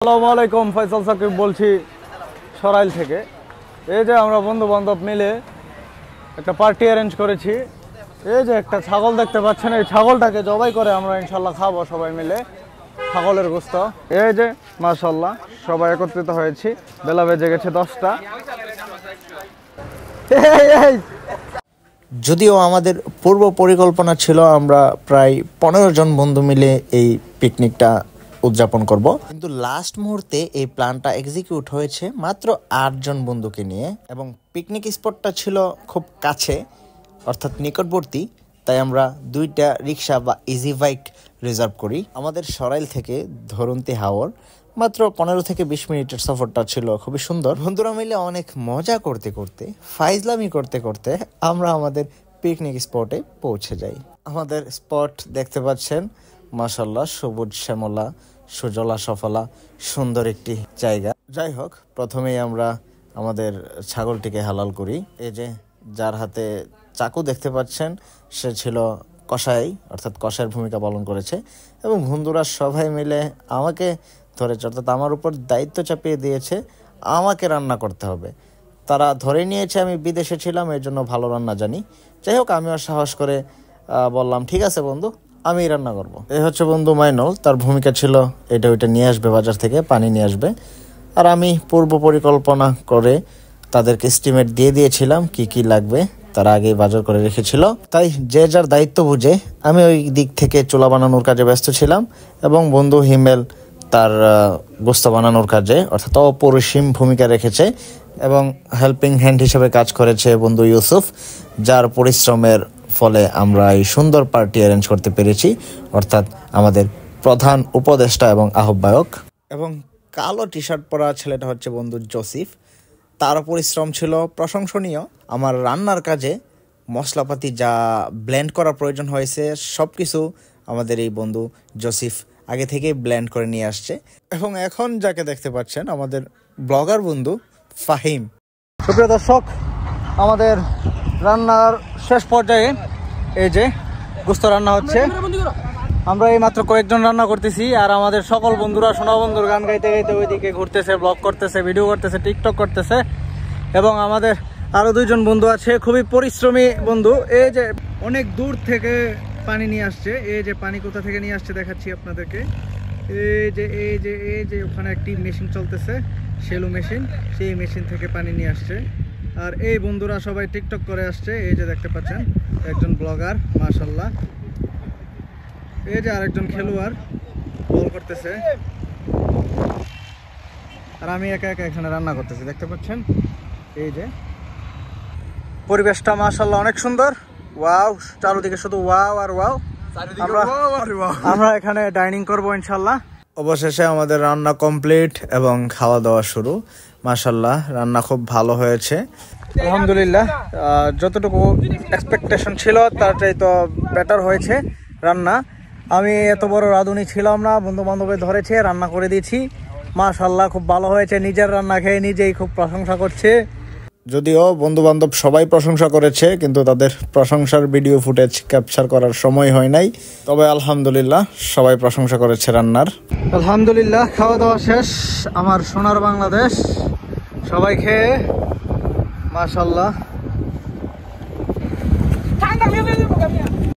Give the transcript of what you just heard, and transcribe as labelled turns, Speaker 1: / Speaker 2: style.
Speaker 1: আসসালামু আলাইকুম, ফয়সাল সাকিব বলছি সরাইল থেকে। এই যে আমরা বন্ধু বান্ধব মিলে একটা পার্টি অ্যারেঞ্জ করেছি। এই যে একটা ছাগল দেখতে পাচ্ছেন, এই ছাগলটাকে জবাই করে আমরা ইনশাল্লাহ খাবো সবাই মিলে ছাগলের গোস্ত। এই যে মাশাআল্লাহ সবাই একত্রিত হয়েছি, বেলা বেজে গেছে 10টা।
Speaker 2: যদিও আমাদের পূর্ব পরিকল্পনা ছিল আমরা প্রায় 15 জন বন্ধু মিলে এই পিকনিকটা উদযাপন করব, কিন্তু লাস্ট মুহূর্তে এই প্ল্যানটা এক্সিকিউট হয়েছে মাত্র 8 জন বন্ধুকে নিয়ে। এবং পিকনিক স্পটটা ছিল খুব কাছে, অর্থাৎ নিকটবর্তী, তাই আমরা 2টা রিক্সা বা ইজি বাইক রিজার্ভ করি। আমাদের সরাইল থেকে ধরন্তি হাওর মাত্র 15 থেকে 20 মিনিটের সফরটা ছিল খুবই সুন্দর। বন্ধুরা মিলে অনেক মজা করতে করতে, ফাইজলামি করতে করতে আমরা আমাদের পিকনিক স্পটে পৌঁছে যাই। আমাদের স্পট দেখতে পাচ্ছেন, মাশাআল্লাহ সবুজ শ্যামলা, সুজলা সফলা, সুন্দর একটি জায়গা। যাই হোক, প্রথমেই আমরা আমাদের ছাগলটিকে হালাল করি। এই যে যার হাতে চাকু দেখতে পাচ্ছেন, সে ছিল কসাই, অর্থাৎ কসাইয়ের ভূমিকা পালন করেছে। এবং বন্ধুরা সবাই মিলে আমাকে ধরেছে, অর্থাৎ আমার উপর দায়িত্ব চাপিয়ে দিয়েছে আমাকে রান্না করতে হবে। তারা ধরে নিয়েছে আমি বিদেশে ছিলাম, এর জন্য ভালো রান্না জানি। যাই হোক, আমিও সাহস করে বললাম ঠিক আছে বন্ধু, আমি রান্না করব। এই হচ্ছে বন্ধু মাইনুল, তার ভূমিকা ছিল এটা ওইটা নিয়ে আসবে, বাজার থেকে পানি নিয়ে আসবে। আর আমি পূর্ব পরিকল্পনা করে তাদেরকে এস্টিমেট দিয়ে দিয়েছিলাম কি কি লাগবে, তারা আগেই বাজার করে রেখেছিল। তাই যে যার দায়িত্ব বুঝে আমি ওই দিক থেকে চুলা বানানোর কাজে ব্যস্ত ছিলাম, এবং বন্ধু হিমেল তার গোস্ত বানানোর কাজে, অর্থাৎ অপরিসীম ভূমিকা রেখেছে। এবং হেল্পিং হ্যান্ড হিসেবে কাজ করেছে বন্ধু ইউসুফ, যার পরিশ্রমের ফলে আমরা এই সুন্দর পার্টি অ্যারেঞ্জ করতে পেরেছি, অর্থাৎ আমাদের প্রধান উপদেষ্টা এবং আহ্বায়ক। এবং কালো টি শার্ট পরা ছেলেটা হচ্ছে বন্ধু জসিফ, তার পরিশ্রম ছিল প্রশংসনীয়। আমার রান্নার কাজে মশলাপাতি যা ব্লেন্ড করা প্রয়োজন হয়েছে সব কিছু আমাদের এই বন্ধু জসিফ আগে থেকেই ব্লেন্ড করে নিয়ে আসছে। এবং এখন যাকে দেখতে পাচ্ছেন, আমাদের ব্লগার বন্ধু ফাহিম।
Speaker 1: সুপ্রিয় দর্শক, আমাদের রান্নার শেষ পর্যায়ে এই যে গোস্ত রান্না হচ্ছে। আমরা এই মাত্র কয়েকজন রান্না করতেছি, আর আমাদের সকল বন্ধুরা সোনা বন্ধুর গান গাইতে গাইতে ওইদিকে ঘুরতেছে, ব্লগ করতেছে, ভিডিও করতেছে, টিকটক করতেছে। এবং আমাদের আরো 2 জন বন্ধু আছে, খুবই পরিশ্রমী বন্ধু। এই যে অনেক দূর থেকে পানি নিয়ে আসছে। এই যে পানি কোথা থেকে নিয়ে আসছে দেখাচ্ছি আপনাদেরকে। এই যে ওখানে একটি মেশিন চলতেছে, সেলু মেশিন, সেই মেশিন থেকে পানি নিয়ে আসছে। আর এই বন্ধুরা সবাই টিকটক করে আসছে। এই যে দেখতে পাচ্ছেন একজন ব্লগার, মাশাআল্লাহ। এই যে আরেকজন খেলোয়াড় বল করতেছে, আর আমি একা একা এখানে রান্না করতেছি, দেখতে পাচ্ছেন। এই যে পরিবেশটা মাশাআল্লাহ অনেক সুন্দর। ওয়াও, চারদিকে শুধু ওয়াও আর ওয়াও। আমরা এখানে ডাইনিং করব ইনশাআল্লাহ।
Speaker 2: অবশেষে আমাদের রান্না কমপ্লিট এবং খাওয়া দাওয়া শুরু। মাশাআল্লাহ রান্না খুব ভালো হয়েছে,
Speaker 1: আলহামদুলিল্লাহ। যতটুকু এক্সপেকটেশন ছিল তার চাইতে বেটার হয়েছে রান্না। আমি এত বড় রাঁধুনি ছিলাম না, বন্ধু বান্ধবে ধরেছে, রান্না করে দিয়েছি। মাশাআল্লাহ খুব ভালো হয়েছে। নিজের রান্না খেয়ে নিজেই খুব প্রশংসা করছে।
Speaker 2: যদিও বন্ধু বান্ধব সবাই প্রশংসা করেছে, কিন্তু তাদের প্রশংসার ভিডিও ফুটেজ ক্যাপচার করার সময় হয় নাই। তবে আলহামদুলিল্লাহ সবাই প্রশংসা করেছে রান্নার।
Speaker 1: আলহামদুলিল্লাহ খাওয়া দাওয়া শেষ। আমার সোনার বাংলাদেশ সবাই খেয়ে মাশাআল্লাহ